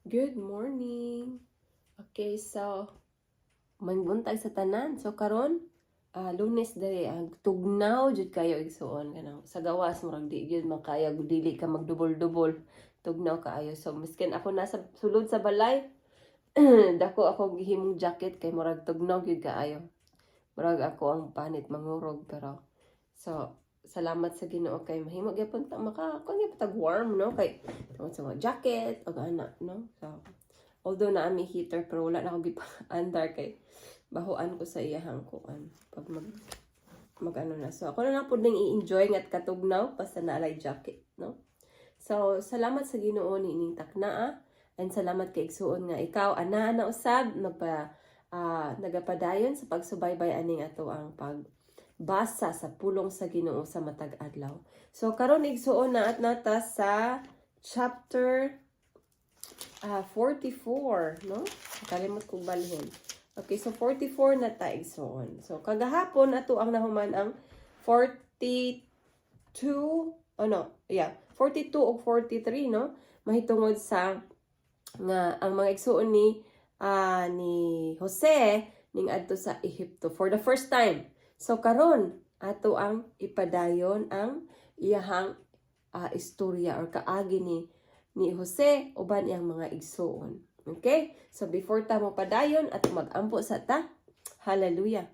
Good morning. Okay, so buntag sa tanan. So karon, Lunes diri ang tugnaw jud kayo igsuon kanang sa gawas murag di gyud makaya dili ka magdubol-dubol. Tugnaw kaayo. So miskin ako nasa sulod sa balay, dako ako gihimong jacket kay murag tugnaw gyud kaayo. Murag ako ang panit mangurog pero so salamat sa Ginoo kay mahimo gyapon ta tag warm no kay tungod sa mga jacket ug ana no. So although na ami heater pero wala na ako gipa-andar kay bahuan ko sa iyahang kuan pag mag ano na. So ako na lang pud ning i-enjoy ngat katugnaw basta naalay jacket no. So salamat sa Ginoo niining taknaa and salamat kay igsuon nga ikaw ana na usab nagapadayon sa pagsubaybay aning ato ang pagbasa sa pulong sa Ginoo sa matag adlaw. So karon igsuon na at nata sa chapter 44, no? Kalimot kong balhin. Okay, so 44 na ta igsuon. So kagahapon ato ang nahuman ang 42 42 o 43 no? Mahitungod sa nga ang mga igsuon ni Jose ning adto sa Ehipto for the first time. So karon ato ang ipadayon ang iyahang istorya or kaagi ni Jose uban iyang mga igsuon. Okay? So before ta mo padayon at magampo sa ta, hallelujah.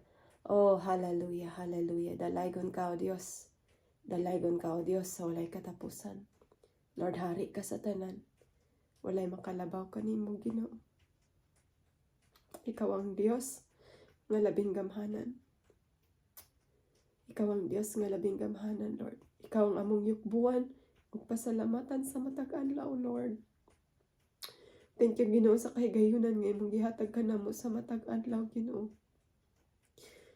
Oh, hallelujah, hallelujah. Dalaygon ka o Dios. Dalaygon ka o Dios sa walay katapusan. Lord, hari ka sa tanan. Walay makalabaw kanimo Ginoo. Ikaw ang Dios nga labing gamhanan. Ikaw ang Dios nga labing gamhanan, Lord. Ikaw ang among yukbuan ug pasalamatan sa matag adlaw, Lord. Thank you, Ginoo, sa kahigayunan nga imong gihatag kanamo sa matag adlaw, Ginoo.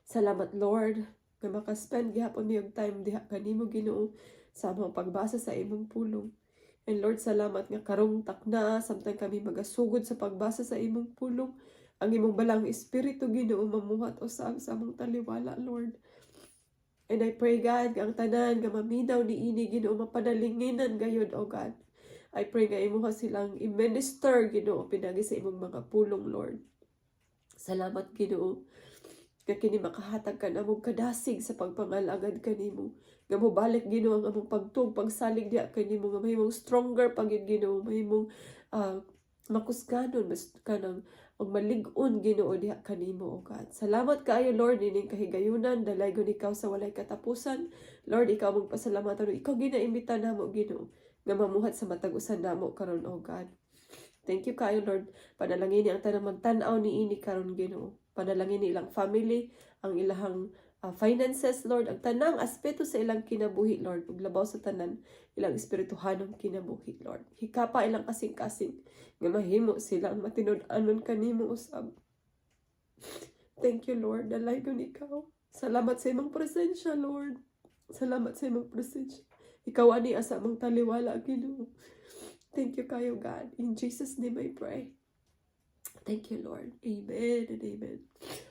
Salamat, Lord, nga makaspend gihapon mi og time diha kanimo, Ginoo, sa among pagbasa sa imong pulong. And Lord, salamat nga karong takna samtang kami magasugod sa pagbasa sa imong pulong. Ang imong balang espiritu, Ginoo, mamuhat usab sa among taliwala, Lord. And I pray, God, ang tanan nga maminaw ni ini, Ginoo, mapadalinginan gayud, O God. I pray nga imo silang i-minister, Ginoo, pinagi sa imong mga pulong, Lord. Salamat, Ginoo, nga kini makahatag ka na mong kadasig sa pagpangalagad kanimo. Nga mo balik, Ginoo, ang among pagtug, pagsalig diha kanimo, nga mahimong stronger pagid, Ginoo, mahimong makusganon, mas kanang og malig-on, Ginoo, diha kanimo, O God. Salamat kaayo, Lord, nining kahigayunan, dalaygon ikaw sa walay katapusan. Lord, ikaw mong pasalamatan, ikaw ginaimbita namo, Ginoo, nga mamuhat sa matag-usan namo karon, O God. Thank you kayo, Lord. Panalangin ang tanang magtanaw ni ini karon, Ginoo. Panalangin ni ilang family, ang ilahang finances, Lord, ang tanang aspeto sa ilang kinabuhi, Lord, ug labaw sa tanan ilang espirituhanong kinabuhi, Lord. Hikapa ilang kasing-kasing nga mahimo silang matinud-anon kanimo usab. Thank you, Lord. Dalaygon ikaw. Salamat sa imong presensya, Lord. Salamat sa imong presensya. Ikaw ani asa mong taliwala, Ginoo. Thank you kayo, God. In Jesus' name I pray. Thank you, Lord. Amen and amen.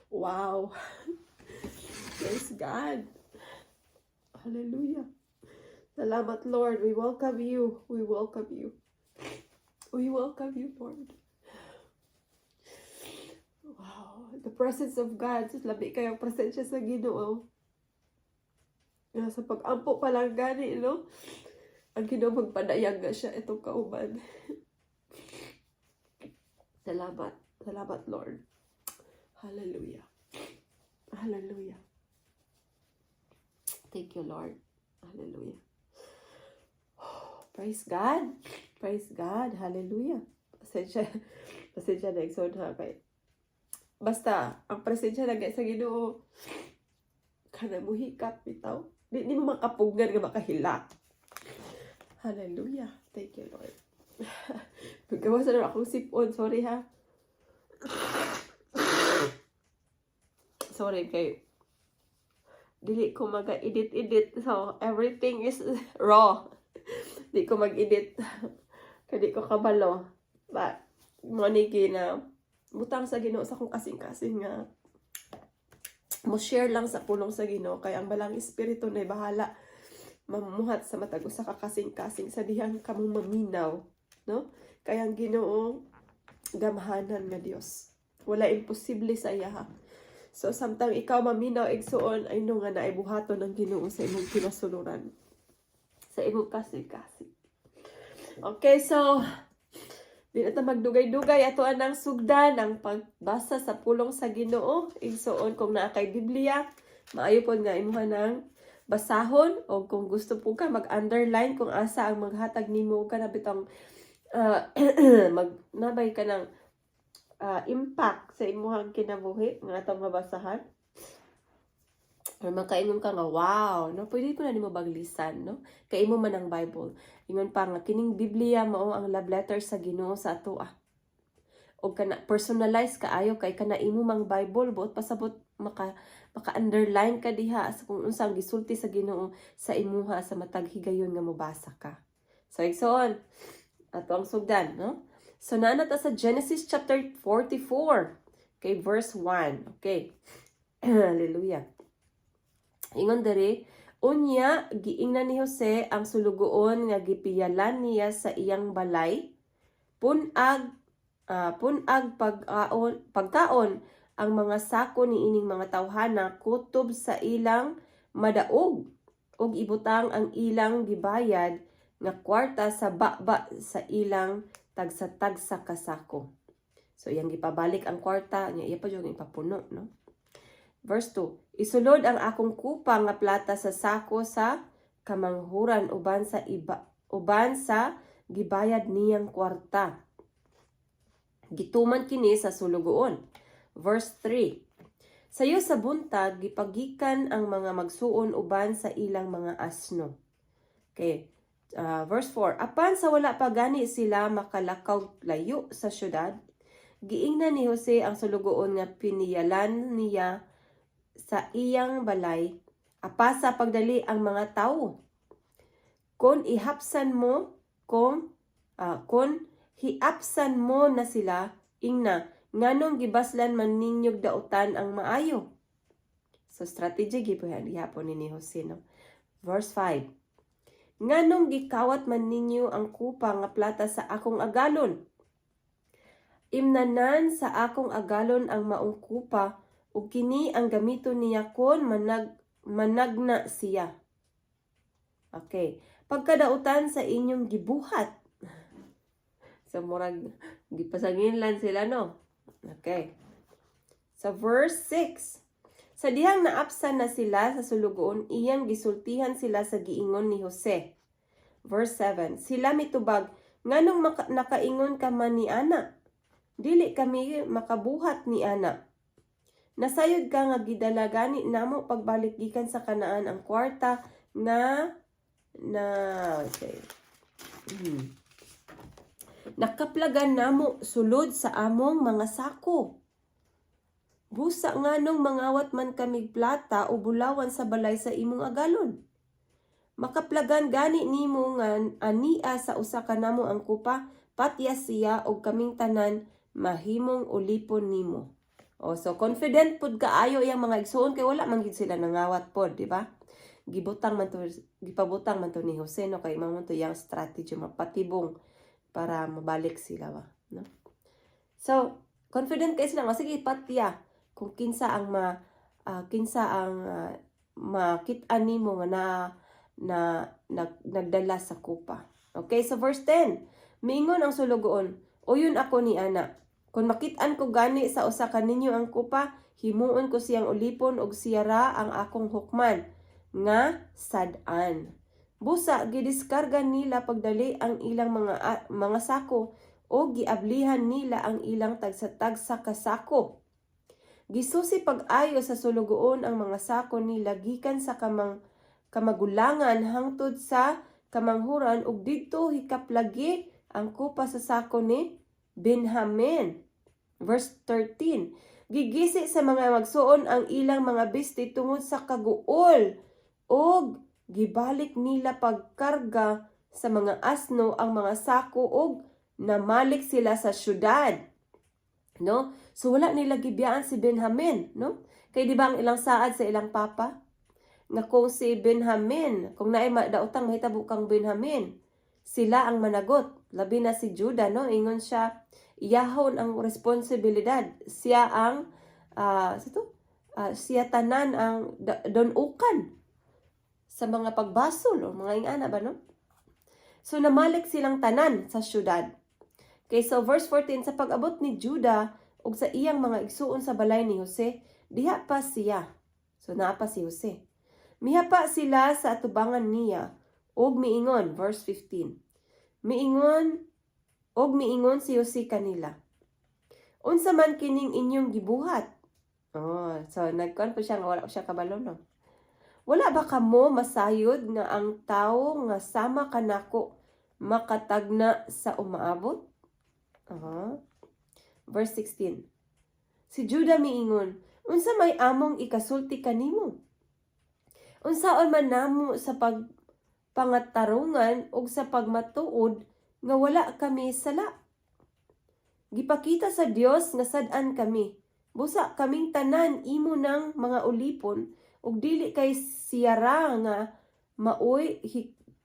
Wow. Praise God. Hallelujah. Salamat, Lord. We welcome you. We welcome you. We welcome you, Lord. Wow. The presence of God. Labi kayong presensya sa Ginoo. Sa pag-ampo pa lang gani, no? Ang Ginoo magpadayag nga siya itong kauban. Salamat. Salamat, Lord. Hallelujah. Hallelujah. Thank you, Lord. Hallelujah. Praise God. Praise God. Hallelujah. Pasensya na eksod ha kay. Basta, ang presensya na sa Ginoo, kana mo hikap bitaw. Di mo makapugan nga makahila. Hallelujah. Thank you, Lord. Pagkawasan na akong sipon. Sorry ha. Sorry kay dili ko mag-edit. So, everything is raw. Di ko mag-edit. Kaya di ko kabalo. But, monigi na butang sa Ginoo sa akong kasing-kasing nga mo share lang sa pulong sa Ginoo. Kaya ang balang espiritu na bahala mamuhat sa matag usa ka kasing-kasing sa dihang kamong maminaw. No? Kaya ang Ginoo gamhanan nga Dios. Wala imposible sa iya ha. So samtang ikaw maminaw igsuon ay no nga naay buhaton ng Ginoo sa imong kinasuluran. Sa imong kasig-kasig. Okay, so di na ta magdugay-dugay ato anang sugdan ang pagbasa sa pulong sa Ginoo. Igsuon kung naa kay Biblia, maayo pod nga imuha ng basahon o kung gusto po ka mag-underline kung asa ang maghatag nimo ka na bitang magnabay ka ng impact sa imuhang kinabuhi nga atong mabasahan. Or makaingon ka nga, wow, no? Pwede ko na nimo baglisan, no? Kay imo man ang Bible. Ingon pa nga, kining Biblia mao ang love letter sa Ginoo sa ato O kana personalize kaayo kay kana imo mang Bible buot pasabot maka-underline ka diha sa kung unsang gisulti sa Ginoo sa imuha sa matag higayon nga mobasa ka. So igsoon, ato ang sugdan, no? So naana ta sa Genesis chapter 44, okay, verse 1. Okay. Hallelujah. Ingon diri, unya giingnan ni Jose ang sulugoon nga gipiyalan niya sa iyang balay, punag pagkaon ang mga sako ni ining mga tawhana kutob sa ilang madaog ug ibutang ang ilang gibayad nga kwarta sa baba sa ilang tagsa-tagsa ka sako. So iyang gipabalik ang kwarta nya iya pa jud ipapuno, no? Verse 2, isulod ang akong kupa nga plata sa sako sa kamanghuran uban sa gibayad niyang kwarta. Gituman kini sa sulugoon. Verse 3, sayo sa buntag gipagikan ang mga magsuon uban sa ilang mga asno. Okay. Verse 4, apan sa wala pa gani sila makalakaw layo sa syudad, giingnan ni Jose ang sulugoon nga piniyalan niya sa iyang balay, apasa pagdali ang mga tawo. Kon hiapsan mo na sila, ingna, nganong gibaslan man ninyog dautan ang maayo. So strategy gihapon ni Jose, no? Verse 5, nganong gikawat man ninyo ang kupa nga plata sa akong agalon? Imnanan sa akong agalon ang maong kupa, ug kini ang gamiton niya kon managna siya. Okay. Pagkadautan sa inyong gibuhat. So murag gipasanginlan sila, no? Okay. Sa verse 6, sa dihang naapsan na sila sa sulugoon, iyang gisultihan sila sa giingon ni Jose. Verse 7, sila mitubag, nganong nakaingon ka man ni ana? Dili kami makabuhat ni ana. Nasayod ka nga gidalagani namo pagbalik gikan sa Kanaan ang kwarta okay. Nakaplagan namo sulod sa among mga sako. Busa nganong mangawat man kami plata o bulawan sa balay sa imong agalon. Makaplagan gani nimo nga ania sa usa ka namo ang kupa, patya siya og kaming tanan mahimong ulipon nimo. So confident pud kaayo yang mga igsuon kay wala man gid sila nangawat pod, di ba? Gipabutang man to ni Jose, no, kay mao to yang strategy mapatibong para mabalik sila ba, no? So confident kay sila nga sige patya kung kinsa ang makit-an nimo nga nagdala sa kupa. Okay, so verse 10, miingon ang sulugoon, uyon ako ni ana. Kung makit-an ko gani sa usa kaninyo ang kupa, himuon ko siyang ulipon og siyara ang akong hukman nga sad-an. Busa gidiskarga nila pagdali ang ilang mga sako o giablihan nila ang ilang tagsa-tagsa ka sako. Gisusi pag-ayo sa sulugoon ang mga sako nila gikan sa kamagulangan hangtod sa kamanghuran ug didto hikaplagi ang kupa sa sako ni Benjamin. Verse 13, gigisi sa mga magsuon ang ilang mga bisti tungod sa kaguol og gibalik nila pagkarga sa mga asno ang mga sako og namalik sila sa syudad, no? So wala nila gibiyaan si Benjamin, no? Kay di ba ang ilang saad sa ilang papa nga kung si Benjamin, kung naay daotang mahitabo kang Benjamin, sila ang managot, labi na si Judah, no? Ingon siya, iyahon ang responsibilidad. Siya ang siya tanan ang donukan sa mga pagbasol o mga ingana ba, no? So namalik silang tanan sa syudad. Okay, so verse 14, sa pag-abot ni Judah ug sa iyang mga igsuon sa balay ni Jose, diha pa siya. So naa pa si Jose. Mihapa sila sa atubangan niya ug miingon, verse 15. Miingon si Jose kanila. Unsa man kining inyong gibuhat? Oh, so nagkon po siya nga wala siya kabalo, no? Wala ba kamo masayod nga ang tawo nga sama kanako makatagna sa umaabot? Verse 16. Si Judah miingon, unsa may among ikasulti kanimo? Unsaon man namo sa pagpangatarungan ug sa pagmatuod nga wala kami sala? Gipakita sa Dios nga sad-an kami. Busa kaming tanan imo ng mga ulipon ug dili kay siyara nga maoy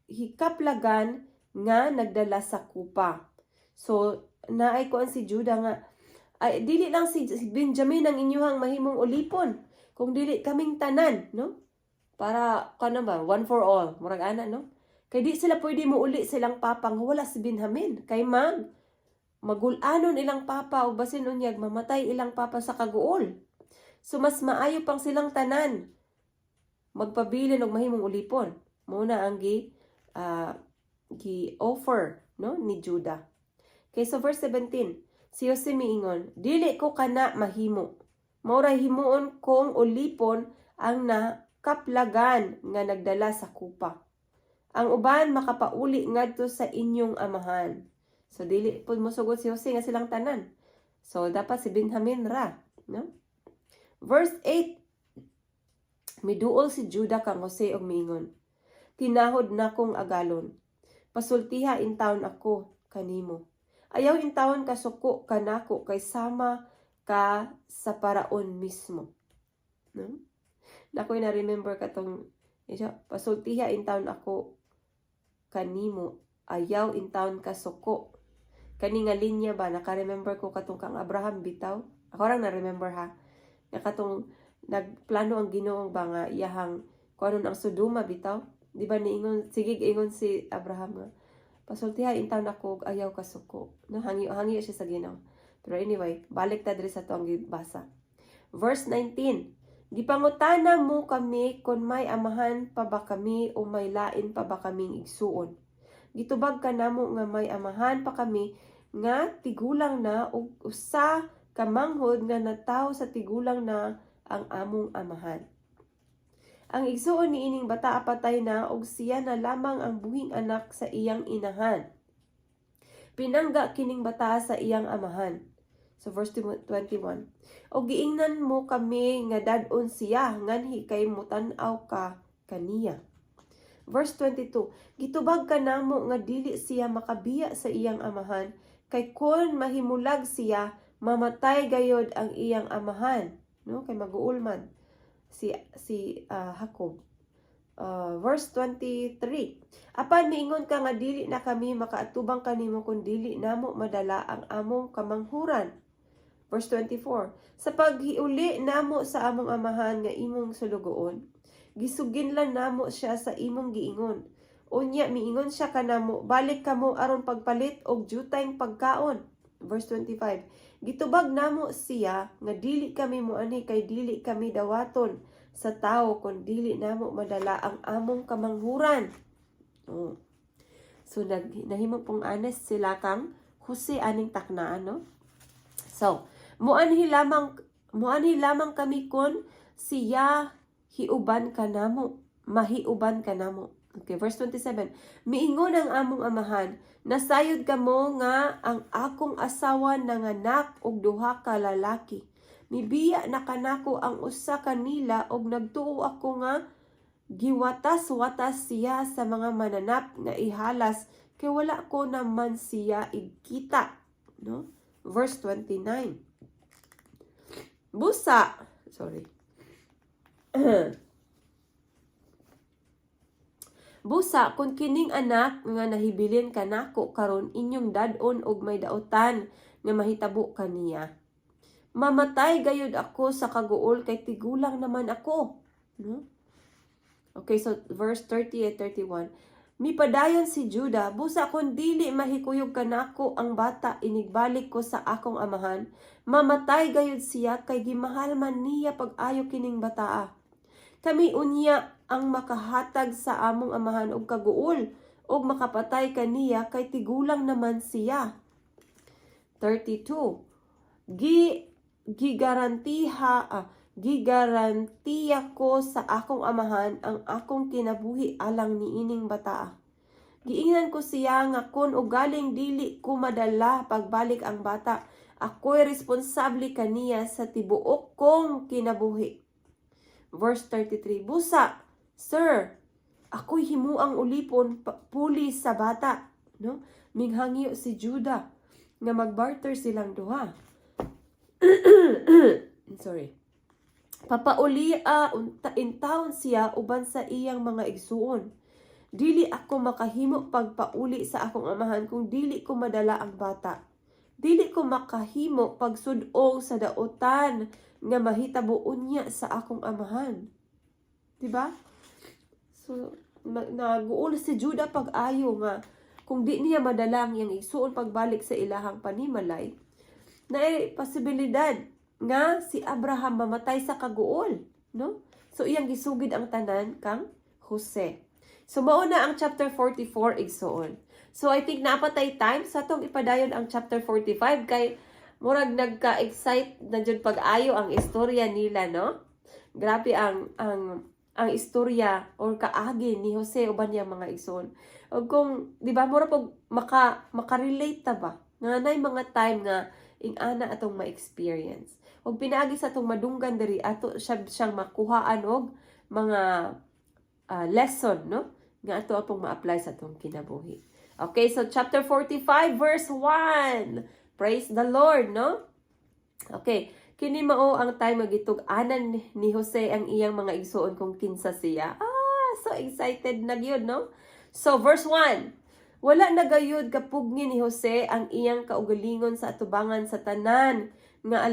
hikaplagan nga nagdala sa kupa. So naay ko si Judah nga ay dili lang si Benjamin ang inyuhang mahimong ulipon, kung dili kaming tanan, no? Para kano ba, one for all, murag ana, no? Kay di sila pwede mo uli silang papa nga wala si Benjamin, kay magulanon ilang papa o basin unyag mamatay ilang papa sa kaguol. So mas maayo pang silang tanan magpabilin og mahimong ulipon. Muna ang gi-offer, no, ni Judah. Okay, so verse 17, si Jose miingon, dili ko kana mahimo. Maura himuon kong ulipon ang nakaplagan nga nagdala sa kupa. Ang uban makapauli ngadto sa inyong amahan. So dili pud mosugod si Jose nga silang tanan. So dapat si Benjamin ra, no? Verse 8, miduol si Judah kang Jose og miingon, tinahod na kong agalon. Pasultiha in taon ako kanimo. Ayaw in taon kasuko kanako kay sama ka sa paraon mismo. No? Nakoy na remember katong pasultiha in taon ako kanimo. Ayaw in taon kasuko. Kani nga linya ba naka-remember ko katong kang Abraham bitaw. Ako ra na remember ha. Katong nagplano ang Ginoo ba nga iyahang kuanon ang Sodoma bitaw. Di ba niingon sige ingon si Abraham nga pasultiha in taon ako ayaw kasuko. No, hangi siya sa Ginoo. Pero anyway, balik ta diri sa to ang gibasa. Verse 19. Gipangutana mo kami kung may amahan pa ba kami o may lain pa ba kaming igsuon. Gitubag ka namo nga may amahan pa kami nga tigulang na ug usa ka manghod nga natawo sa tigulang na ang among amahan. Ang igsuon ni ining bata apatay na ug siya na lamang ang buhing anak sa iyang inahan. Pinangga kining bata sa iyang amahan. So verse 21. O giingnan mo kami nga dadon siya nganhi kay mutan-aw ka kaniya. Verse 22. Gitubag ka namo nga dili siya makabiya sa iyang amahan kay kon mahimulag siya mamatay gayod ang iyang amahan, no? Kay maguul man si Jacob. Verse 23. Apan miingon ka nga dili na kami makaatubang kanimo kun dili namo madala ang among kamanghuran. Verse 24. Sa paghiuli namo sa among amahan nga imong sulugoon, gisugin lang namo siya sa imong giingon. Unya miingon siya kanamo, balik kamo aron pagpalit og jutayng pagkaon. Verse 25. Gitubag namo siya nga dili kami muanhi kay dili kami dawaton sa tao kun dili namo madala ang among kamanghuran. So nahimo pong honest sila kang Jose aning taknaan, no? So muanhi lamang kami kun siya hiuban kanamo, mahiuban kanamo. Okay, verse 27. Miingon ang among amahan, nasayod kamo nga ang akong asawa nanganak og duha ka lalaki. Mibiya na kanako ang usa kanila og nagtuo ako nga giwatas-watas siya sa mga mananap nga ihalas kay wala ko naman siya igkita, no? Verse 29. Busa kun kining anak nga nahibilin kanako karon inyong dad-on og may daotan nga mahitabo kaniya. Mamatay gayud ako sa kaguol kay tigulang naman ako. No? Okay, so verse 30 at 31. Mipadayon si Juda, busa kun dili mahikuyog kanako ang bata, inigbalik ko sa akong amahan. Mamatay gayud siya kay gimahal man niya pag-ayo kining bataa. Kami unya ang makahatag sa among amahan og kaguol og makapatay kaniya kay tigulang naman siya. 32. Gigarantiya ko sa akong amahan ang akong kinabuhi alang niining bataa. Giingnan ko siya nga kun ugaling dili ko madala pagbalik ang bata, ako'y responsable kaniya sa tibuok kong kinabuhi. Verse 33. Busa, sir, ako'y himuang ulipon puli sa bata. No? Minghangyo si Juda nga magbarter silang duha. Sorry. Papaulia intawon siya uban sa iyang mga igsuon. Dili ako makahimo pagpauli sa akong amahan kung dili ko madala ang bata. Dili ko makahimo pagsudong sa daotan nga mahitabo unya sa akong amahan. Diba? So, naguol si Juda pag-ayo nga kung di niya madala ang iyang igsuon pagbalik sa ilahang panimalay, na posibilidad nga si Abraham mamatay sa kaguol, no? So iyang gisugid ang tanan kang Jose. So mao na ang chapter 44 igsuon. So I think napatay time sa tong ipadayon ang chapter 45 kay murag nagka-excite na jud pag-ayo ang istorya nila, no? Grabe ang istorya or kaagi ni Jose uban niyang mga igsoon. Og kung di ba mura pag makarelate ta ba? Nga nay mga time nga ing ana atong ma-experience. Og pinaagi sa atong madunggan diri ato siyang makuhaan og mga lesson, no? Nga ato atong ma-apply sa atong kinabuhi. Okay, so chapter 45 verse 1. Praise the Lord, no? Okay, kini mao ang time magitug-anan ni Jose ang iyang mga igsuon kung kinsa siya. So excited na gyud, no? So verse 1. Wala na gayud kapugni ni Jose ang iyang kaugalingon sa atubangan sa tanan nga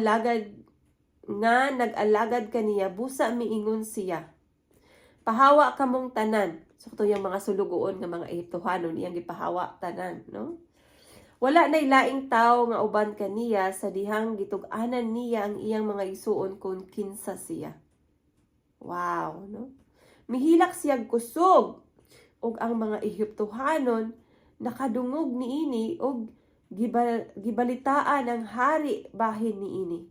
nag-alagad kaniya, busa miingon siya. Pahawa kamong tanan. So ito yung mga sulugoon nga mga Ehiptohanon iyang gipahawa tanan, no? Wala nay laing tao nga uban kaniya sa dihang gitug-anan niya ang iyang mga igsuon kung kinsa siya. Wow, no? Mihilak siya kusog og ang mga Ehiptohanon nakadungog niini og gibalitaan ang hari bahin niini.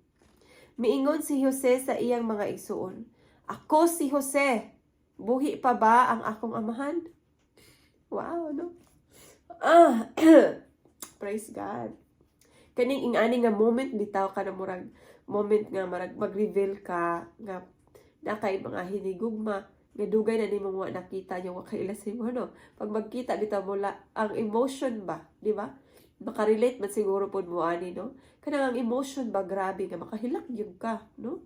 Miingon si Jose sa iyang mga igsuon, ako si Jose, buhi pa ba ang akong amahan? Wow, no? Praise God. Kaning ingani nga moment bitaw ka na murag moment nga marag mag-reveal ka nga nakay mga hinigugma nga dugay na nimo wa nakita yung kailasin mo, no? Pag magkita bitaw mo ang emotion ba, di ba? Makarelate man siguro pod mo ani, no? Kanang ang emotion ba grabe nga makahilak gyud ka, no?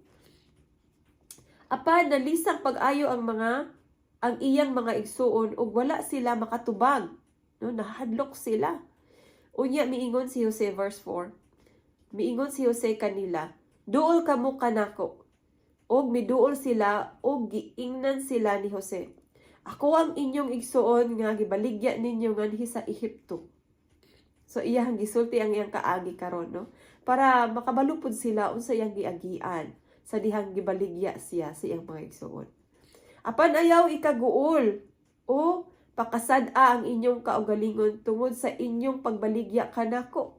Apan nalisang pag-ayo ang iyang mga igsuon ug wala sila makatubag, no? Nahadlok sila. Unya miingon si Jose verse 4. Miingon si Jose kanila, duol kamo kanako. Og miduol sila og giingnan sila ni Jose. Ako ang inyong igsuon nga gibaligya ninyo nganhi sa Ehipto. So iyang gisulti ang iyang kaagi karon, no? Para makabalupod sila unsa iyang giagian sa dihang gibaligya siya sa iyang mga igsuon. Apan ayaw ikaguol o pakasad-a ang inyong kaugalingon tungod sa inyong pagbaligya kanako.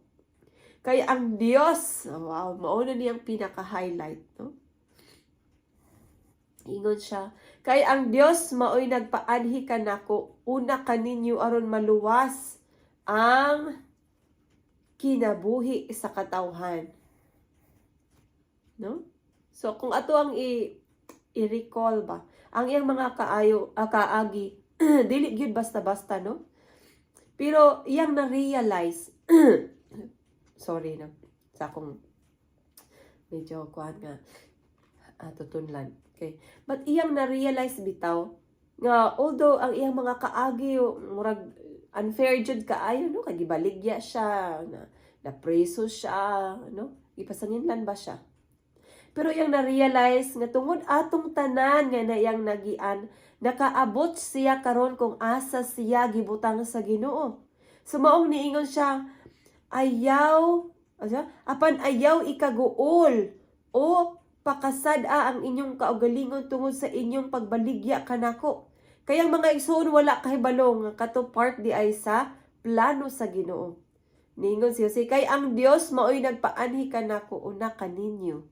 Kay ang Dios, wow, mao na niyang pinaka-highlight, no? Ingon siya, kay ang Dios maoy nagpaanhi kanako una kaninyo aron maluwas ang kinabuhi sa katawhan. No? So kung ato ang i-recall ba, ang iyang mga kaagi dili gyud basta-basta, no? Pero iyang na-realize sorry na sa akong medyo kuan nga tutunlan. Okay. But iyang na-realize bitaw nga although ang iyang mga kaagi murag unfair jud kaayo no, kay gibaligya siya na preso siya no, ipasanginlan ba siya. Pero iyang na-realize nga tungod atong tanan nga na iyang nagian, nakaabot siya karon kung asa siya gibutang sa Ginoo. Sumaong niingon siya, ayaw, apan ayaw ikaguol o pakasada ang inyong kaugalingon tungod sa inyong pagbaligya kanako. Kayang mga igsoon wala kahibalo nga kato part di ay sa plano sa Ginoo. Niingon siya, kay ang Dios maoy nagpaanhi kanako una kaninyo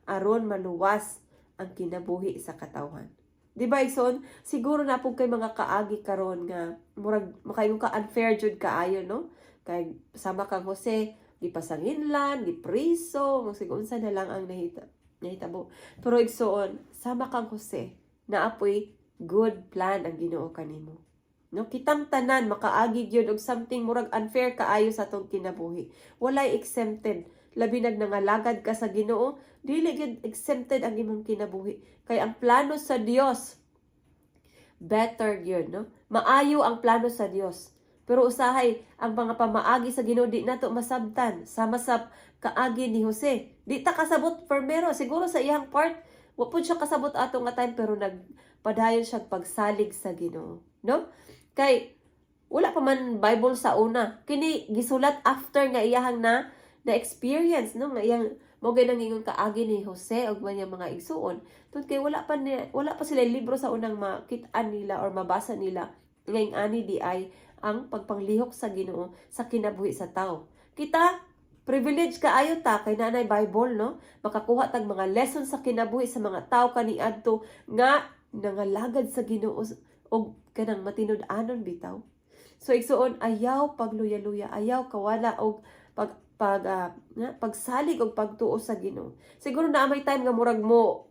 aron maluwas ang kinabuhi sa katawhan. Di ba igsoon? Siguro na po kay mga kaagi karon nga murag makaingon ka unfair jud kaayo no? Kay sama kang Jose, gipasanginlan, gipriso, sigun sa na lang ang nahitabo. Pero igsoon, sama kang Jose, naapoy good plan ang Ginoo kanimo. No, kitang tanan makaagi gyud og something murag unfair kaayo sa atong kinabuhi. Walay exempted. Labi nangalagad ka sa Ginoo, dili gyud exempted ang imong kinabuhi. Kay ang plano sa Dios better gyud, no? Maayo ang plano sa Dios. Pero usahay ang mga pamaagi sa Ginoo di nato masabtan sama sa kaagi ni Jose. Di ta kasabot permero siguro sa iyang part, wa pud siya kasabot ato nga time pero nagpadayon siya pagsalig sa Ginoo, no? Kay wala pa man Bible sa una. Kini gisulat after nga iyahang na experience no nga iyang mo gay nangingon kaagi ni Jose og mga igsuon tungod kay wala pa sila libro sa unang makit-an nila or mabasa nila ngayong ani di ay ang pagpanglihok sa Ginoo sa kinabuhi sa tao. Kita privilege kaayo ta kay nanay Bible no, makakuha tag mga lesson sa kinabuhi sa mga tao kaniadto nga nangalagad sa Ginoo og kanang matinud-anon bitaw. So igsuon ayaw pagluya-luya, ayaw kawala og pagsalig og pagtuo sa Ginoo. Siguro na may time nga murag mo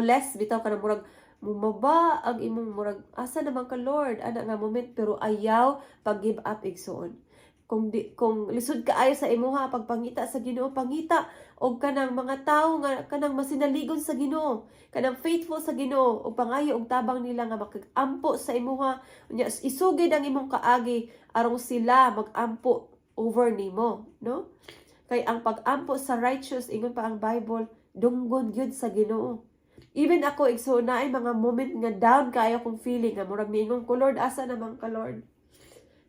less bitaw kanang murag mumaba ang imong murag asa naman ka Lord ana nga moment pero ayaw pag give up igsuon. Kung lisod kaayo sa imuha pagpangita sa Ginoo, pangita og kanang mga tawo nga kanang masinaligon sa Ginoo, kanang faithful sa Ginoo og pangayo og tabang nila nga makampo sa imuha, unya isugid ang imong kaagi aron sila magampo over nimo, no? Kay ang pag-ampo sa righteous ingon pa ang Bible, dunggod gyud sa Ginoo. Even ako igsoon na ay mga moment nga down kayo kong feeling nga murag miingon ko Lord asa naman ka Lord.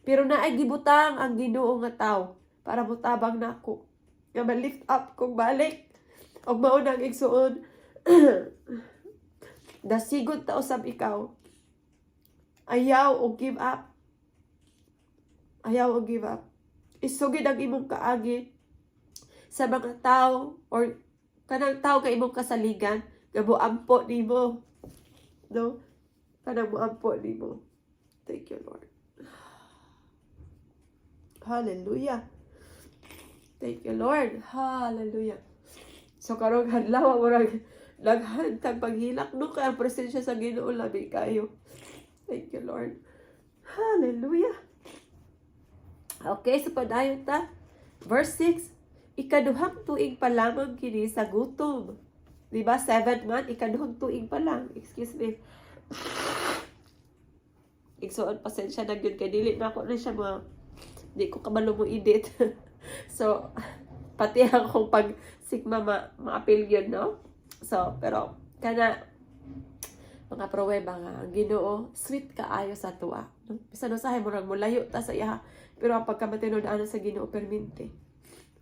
Pero naay gibutang ang Ginoo nga tawo para mutabang nako. Nga ma-lift up kong balik. Og mao nang igsuon dasigod ta usab ikaw. Ayaw og give up. Ayaw og give up. Isugid ang imong kaagi sa mga tao or kanang tao ka imong kasaligan nga moampo nimo. No? Kanang moampo nimo. Thank you, Lord. Hallelujah. Thank you, Lord. Hallelujah. So karong adlaw murag daghan tag paghilak no kay ang presensya sa Ginoo labi kayo. Thank you, Lord. Hallelujah. Okay, so padayon ta. Verse 6. Ikaduhang tuig pa lamang kini sa gutom. Diba? 7 man, ikaduhang tuig pa lang. Excuse me. Igsoon, pasensya na yun. Kaya dili na ako na siya di ko kabalo mo edit. So, pati akong pag-sigma ma-appeal yun, no? So, pero, kana, mga pruweba nga, ang Ginoo, sweet kaayo sa tuwa. No? Bisa no sahay, murag mulayo ta sa iya. Pero ang pagkamatinod-ano sa Ginoo, perminte.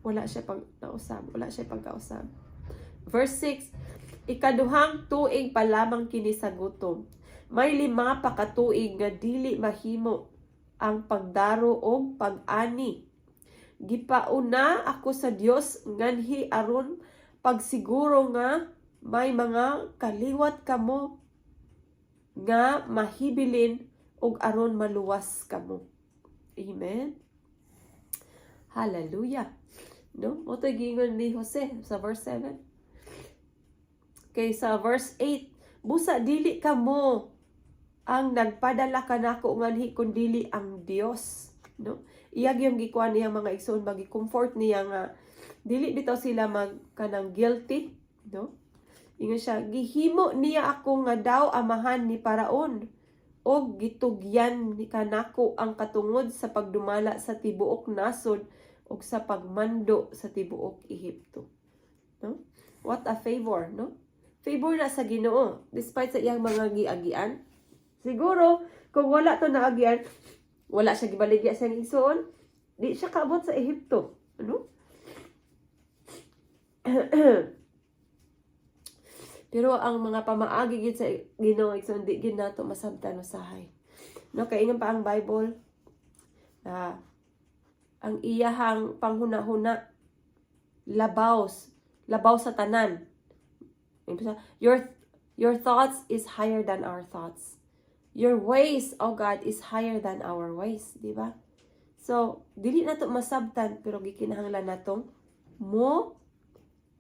Wala siya pag-nausab. Wala siya pag-kausab. Verse 6, ikaduhang tuig pa lamang kini sa gutom. May 5 pa katuig nga dili mahimo ang pagdaro o pag-ani. Gipauna ako sa Dios nganhi aron pagsiguro nga may mga kaliwat kamo nga mahibilin ug aron maluwas kamo. Amen. Hallelujah. No? Moto gingon ni Jose sa verse 7. Kay sa verse 8, busa dili kamo ang nagpadala kanako nganhi kun dili ang Dios, no? Iyag yung gikuan niya mga igsoon magi-comfort niya nga dili bitaw sila kanang guilty, no? Ingon siya, gihimo niya ako nga daw amahan ni Paraon, og gitugyan ni kanako ang katungod sa pagdumala sa tibuok nasod ug sa pagmando sa tibuok Ehipto. No? What a favor, no? Favor na sa Ginoo despite sa iyang mga giagian. Siguro kung wala to naagian, wala siya gibaligya sa igsoon, di siya kaabot sa Ehipto, ano? Pero ang mga pamaagi gid sa Ginoo igsoon di gid nato masabtan usahay. No, kay ingon pa ang Bible na ang iyahang panghuna-huna labaw sa tanan. Your thoughts is higher than our thoughts. Your ways, oh God, is higher than our ways, di ba? So, dili nato masabtan pero gikinahanglan natong mo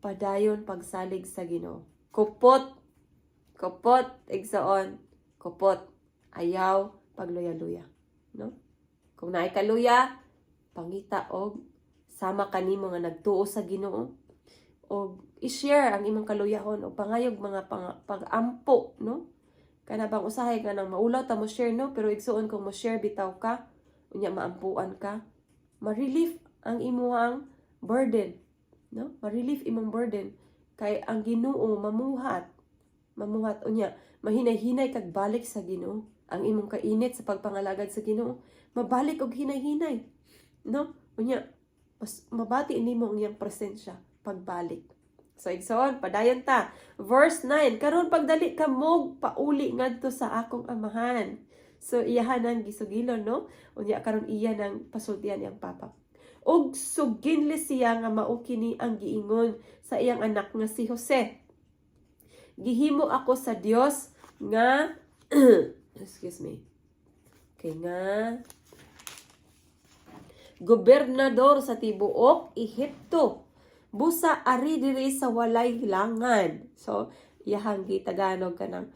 padayon pagsalig sa Ginoo. Kupot, igsoon, kupot, ayaw, pagluya-luya. No? Kung naay kaluya, pangita og sama kanimo nga nagtuo sa Ginoo og i-share ang imong kaluyahon o pangayog mga pag-ampo, no? Kana bang usahay ka nang maulaw ta mo share, no? Pero igsuon kung mo share bitaw ka, unya maampuan ka, ma-relief ang imong burden, no? Ma-relief imong burden kay ang Ginoo mamuhat unya mahinay-hinay kag balik sa Ginoo. Ang imong kainit sa pagpangalagad sa Ginoo mabalik og hinay-hinay, no? Unya mas mabati nimo ang iyang presensya pagbalik. So igsoon padayon ta verse 9, karon pagdali ka mog pauli ngadto sa akong amahan. So iyahan ang gisugilon, no? Unya karon iya nang pasultian iyang papa. Og suginli siya nga mao kini ang giingon sa iyang anak nga si Jose. Gihimo ako sa Dios nga excuse me. Kay nga gobernador sa tibuok Ehipto. Busa ari diri sa walay langan. So iyahang gitagalog kanang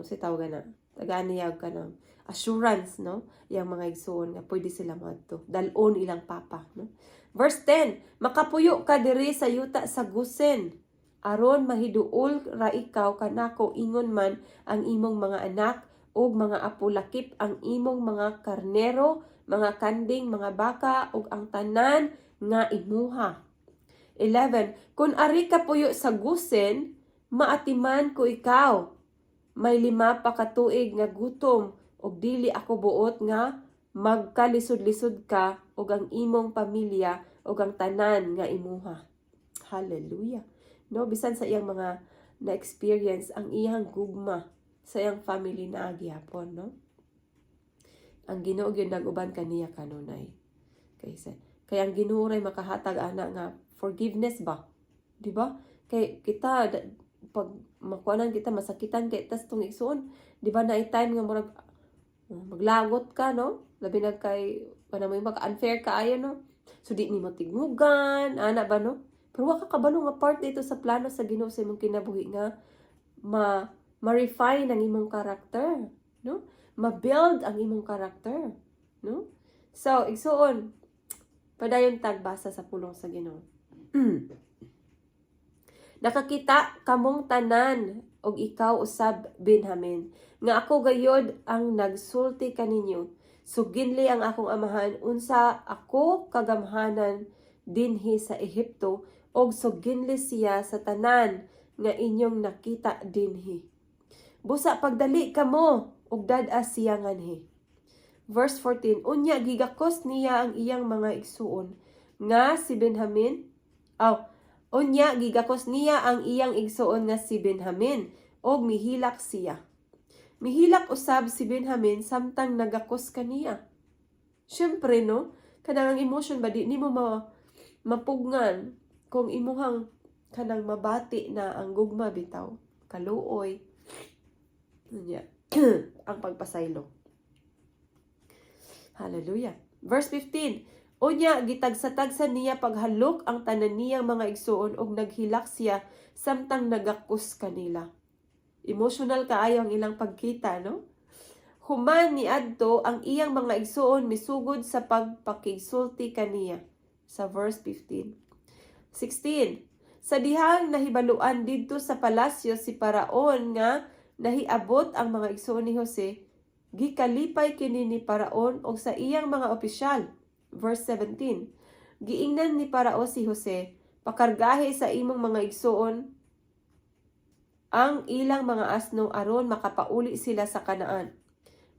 sitaw gana. Taganiyag kanang assurance, no? Yang mga igsoon nga pwede sila madto. Dalon ilang papa, no? Verse 10, makapuyo ka diri sa yuta sa Gusen. Aron mahiduol ra ikaw kanako ingon man ang imong mga anak ug mga apo lakip ang imong mga karnero, mga kanding, mga baka ug ang tanan nga imuha. 11, kun ari ka puyo sa Gusen, maatiman ko ikaw. May 5 pa ka tuig nga gutom og dili ako buot nga magkalisod-lisod ka og ang imong pamilya og ang tanan nga imuha. Hallelujah. No, bisan sa iyang mga na-experience ang iyang gugma sa iyang family na agyapon, no? Ang Ginoo gyud nag-uban kaniya kanunay. Kay ang Ginoo ray makahatag ana nga forgiveness ba? Di ba? Kay kita pag makuanan kita masakitan kay tas tong igsoon, di ba na time nga murag maglagot ka, no? Labi na kay kanamo mag-unfair kaayo, no? So di nimo tigmugan, ana ba, no? Pero wa ka kabalo nga part dito sa plano sa Ginoo sa imong kinabuhi nga ma-refine ang imong character, no? Ma-build ang imong character, no? So igsoon padayon tagbasa sa pulong sa Ginoo. Nakakita kamong tanan og ikaw usab Benjamin nga ako gayod ang nagsulti kaninyo. Suginli ang akong amahan unsa ako kagamhanan dinhi sa Ehipto og suginli siya sa tanan nga inyong nakita dinhi. Busa pagdali kamo og dad-a siya nganhi. Verse 14, unya gigakos niya ang iyang mga igsuon nga si Benjamin. Unya gigakos niya ang iyang igsuon nga si Benjamin og mihilak siya. Mihilak usab si Benjamin samtang nagakos kaniya. Syempre, no, kanang emotion ba di nimo mapugnan kung imuhang kanang mabati na ang gugma bitaw, kaluoy. Unya ang pagpasaylo. Hallelujah. Verse 15. Unya gitagsatagsa niya paghalok ang tanan niyang mga igsuon og naghilak siya samtang nagakos kanila. Emotional kaayo ang ilang pagkita, no? Human ni adto ang iyang mga igsuon misugod sa pagpakigsulti kaniya. Sa verse 15. 16. Sa dihang nahibaluan didto sa palasyo si Paraon nga nahiabot ang mga igsoon ni Jose, gikalipay kini ni Paraon og sa iyang mga opisyal. Verse 17. Giingnan ni Parao si Jose, pakargahe sa imong mga igsoon ang ilang mga asno aron makapauli sila sa Kanaan.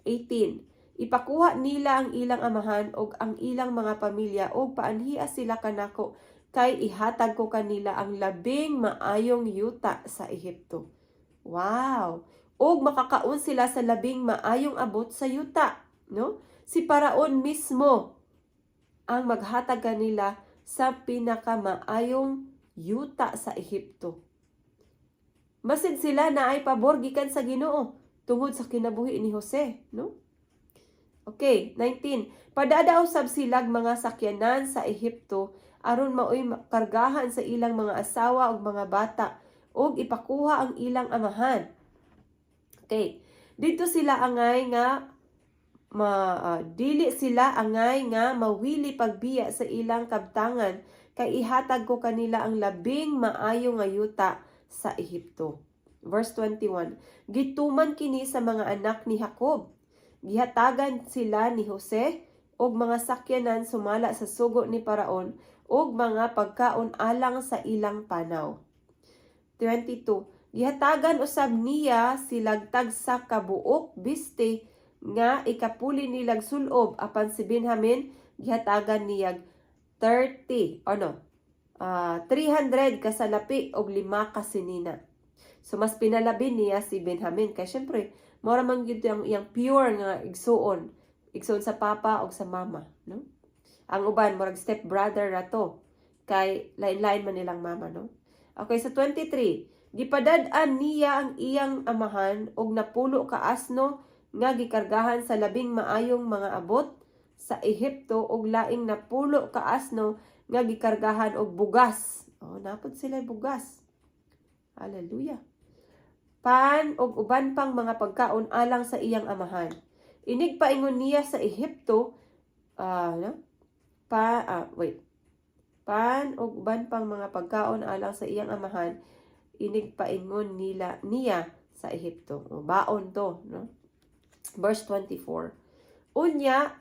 18. Ipakuha nila ang ilang amahan og ang ilang mga pamilya og paanhiya sila kanako kay ihatag ko kanila ang labing maayong yuta sa Ehipto. Wow! Og makakaon sila sa labing maayong abot sa yuta, no? Si Paraon mismo ang maghatag kanila sa pinakamaayong yuta sa Ehipto. Masid sila na ay pabor gikan sa Ginoo tungod sa kinabuhi ni Jose, no? Okay, 19. Padadaw sab silag mga sakyanan sa Ehipto aron maoy kargahan sa ilang mga asawa ug mga bata ug ipakuha ang ilang amahan. Okay. Dito sila angay nga dili sila angay nga mawili pagbiya sa ilang kabtangan kay ihatag ko kanila ang labing maayo nga yuta sa Ehipto. Verse 21. Gituman kini sa mga anak ni Jacob. Gihatagan sila ni Jose og mga sakyanan sumala sa sugo ni Paraon og mga pagkaon alang sa ilang panaw. 22. Gihatagan usab niya silag tagsa ka buok biste nga ikapuli nilag sulob apan si Benjamin gihatagan niyag 300 kasalapi og 5 kasinina. So mas pinalabi niya si Benjamin kay syempre mora man gyud ang iyang pure nga igsuon sa papa og sa mama, no? Ang uban murag step brother ra to kay lain-lain man nilang mama, no? Okay, sa 23, gipadad-an niya ang iyang amahan og napulo ka asno nga gikargahan sa labing maayong mga abot sa Ehipto og laing napulo ka asno nga gikargahan og bugas. Oh, napod sila bugas. Hallelujah. Pan og uban pang mga pagkaon alang sa iyang amahan. Inig paingon niya sa Ehipto, pan og uban pang mga pagkaon alang sa iyang amahan, inig paingon niya sa Ehipto. O, baon to, no? Verse 24. Unya,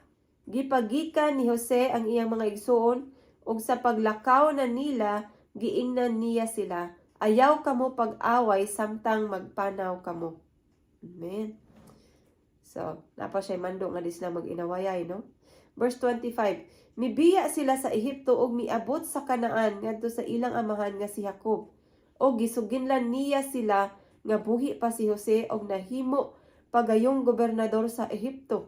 gipagikan ni Jose ang iyang mga igsoon ug sa paglakaw na nila, giingnan niya sila, ayaw kamo pag-away samtang magpanaw kamo. Amen. So, napa siya mando nga di sila mag-inawayay, no? Verse 25. Mibiya sila sa Ehipto ug miabot sa Kanaan ngadto sa ilang amahan nga si Jacob. Og gisuginlan niya sila nga buhi pa si Jose og nahimo pagayong gobernador sa Ehipto.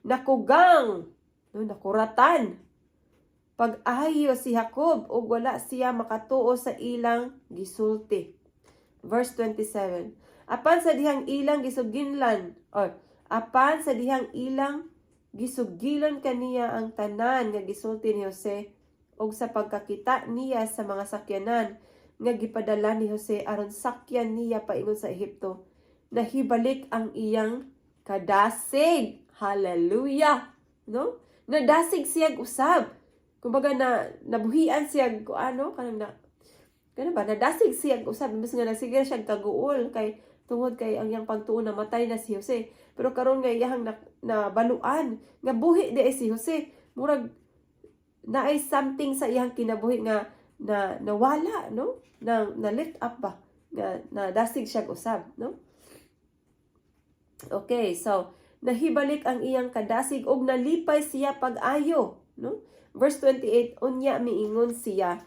Nakugang, no, nakuratan pag-ayo si Jacob ug wala siya makatuo sa ilang gisulti. Verse 27. Apan sa dihang ilang gisugilan kaniya ang tanan nga gisulti ni Jose ug sa pagkakita niya sa mga sakyanan nga gipadala ni Jose aron sakyan niya paingon sa Ehipto, nahibalik ang iyang kadasig. Hallelujah! No? Nadasig siyag usab. Kumbaga nabuhian siyag nadasig siyag usab mas nga nagsiga siyag kaguol kay tungod kay ang iyang pagtuon na matay na si Jose. Pero karon nga iyang nabaluan nga buhi di si Jose. Murag naay something sa iyang kinabuhi nga nawala, no? Na lift up ba? Na dasig siyag usab, no? Okay, so nahibalik ang iyang kadasig og nalipay siya pag-ayo, no? Verse 28, unya miingon siya,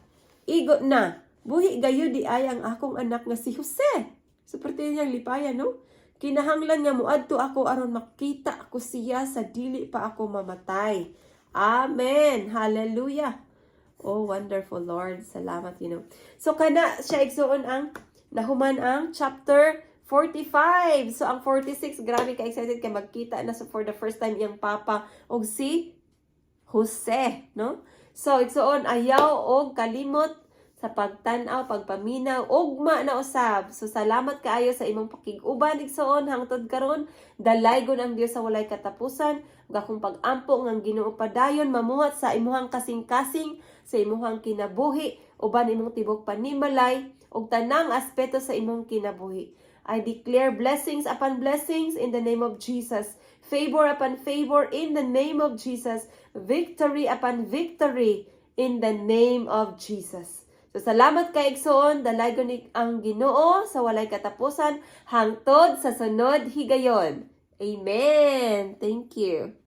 igo na, buhi gayo di ay ang akong anak nga si Jose. Superti niyang lipayan, no? Kinahanglan nga muadto ako aron makita ako siya sa dili pa ako mamatay. Amen. Hallelujah. Oh, wonderful Lord. Salamat, So, kana siya igsuon ang nahuman ang chapter 45. So, ang 46, grabe ka-excited kay magkita na for the first time iyang papa og si Jose, no? So, igsuon ayaw og kalimot sa pagtan-aw, pagpaminaw, ugma na usab. So, salamat kaayo sa imong pakig-uban igsuon hangtod karon. Dalaygon ang Dios sa walay katapusan. ug akong pag-ampo nga ang Ginoo padayon mamuhat sa imuhang kasing-kasing sa imuhang kinabuhi uban imong tibok panimalay ug tanang aspeto sa imong kinabuhi. I declare blessings upon blessings in the name of Jesus. Favor upon favor in the name of Jesus. Victory upon victory in the name of Jesus. So salamat kay igsoon, dalaygon ni ang Ginoo sa walay katapusan hangtod sa sunod higayon. Amen. Thank you.